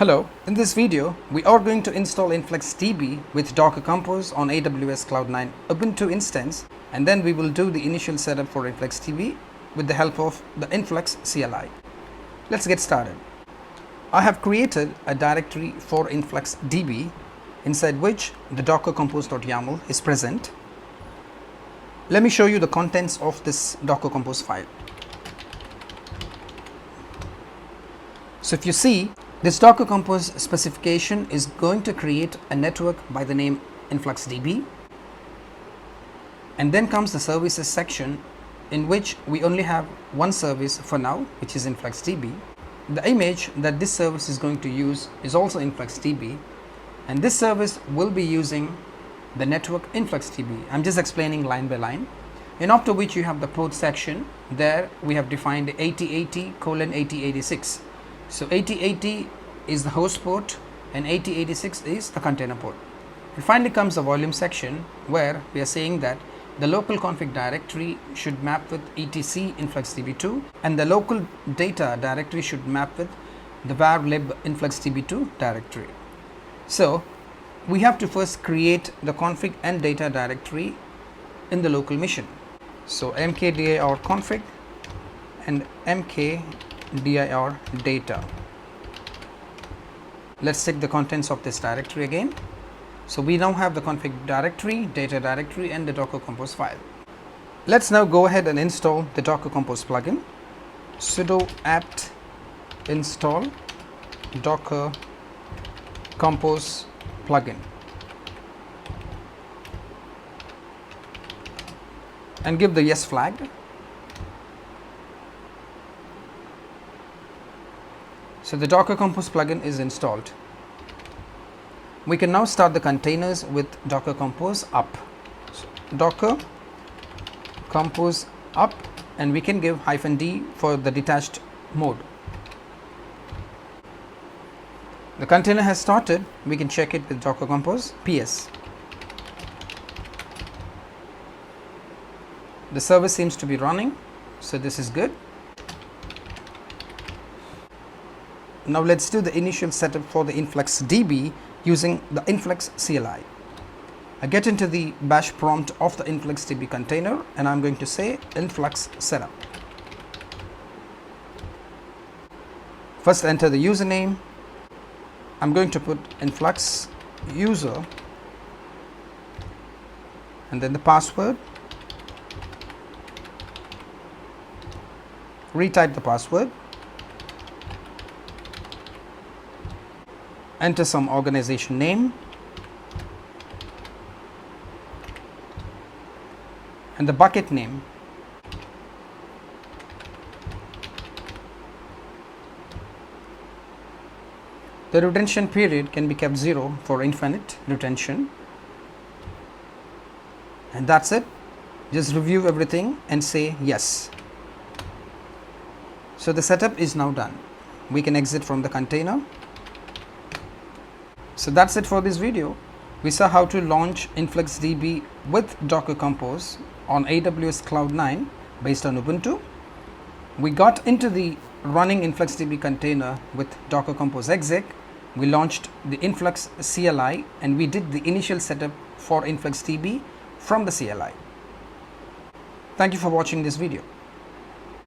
Hello, in this video we are going to install InfluxDB with Docker Compose on AWS Cloud9 Ubuntu instance, and then we will do the initial setup for InfluxDB with the help of the Influx CLI. Let's get started. I have created a directory for InfluxDB inside which the docker-compose.yaml is present. Let me show you the contents of this Docker Compose file. So if you see, this Docker Compose specification is going to create a network by the name InfluxDB, and then comes the services section in which we only have one service for now, which is InfluxDB. The image that this service is going to use is also InfluxDB, and this service will be using the network InfluxDB. I'm just explaining line by line. And after which you have the port section. There we have defined 8080:8086. So 8080 is the host port and 8086 is the container port. And finally comes the volume section, where we are saying that the local config directory should map with etc influxdb2 and the local data directory should map with the var lib influxdb2 directory. So we have to first create the config and data directory in the local machine. So mkdir config and mkdir data. Let's check the contents of this directory again. So we now have the config directory, data directory and the Docker Compose file. Let's now go ahead and install the Docker Compose plugin. Sudo apt install Docker Compose plugin and give the yes flag. So the Docker Compose plugin is installed. We can now start the containers with Docker Compose up. So Docker Compose up, and we can give -d for the detached mode. The container has started. We can check it with Docker Compose ps. The service seems to be running, so this is good. Now let's do the initial setup for the InfluxDB using the Influx CLI. I get into the bash prompt of the InfluxDB container and I'm going to say influx setup. First enter the username. I'm going to put influx user and then the password. Retype the password. Enter some organization name and the bucket name. The retention period can be kept 0 for infinite retention. And that's it. Just review everything and say yes. So the setup is now done. We can exit from the container. So that's it for this video. We saw how to launch InfluxDB with Docker Compose on AWS Cloud9 based on Ubuntu. We got into the running InfluxDB container with Docker Compose exec. We launched the Influx CLI and we did the initial setup for InfluxDB from the CLI. Thank you for watching this video.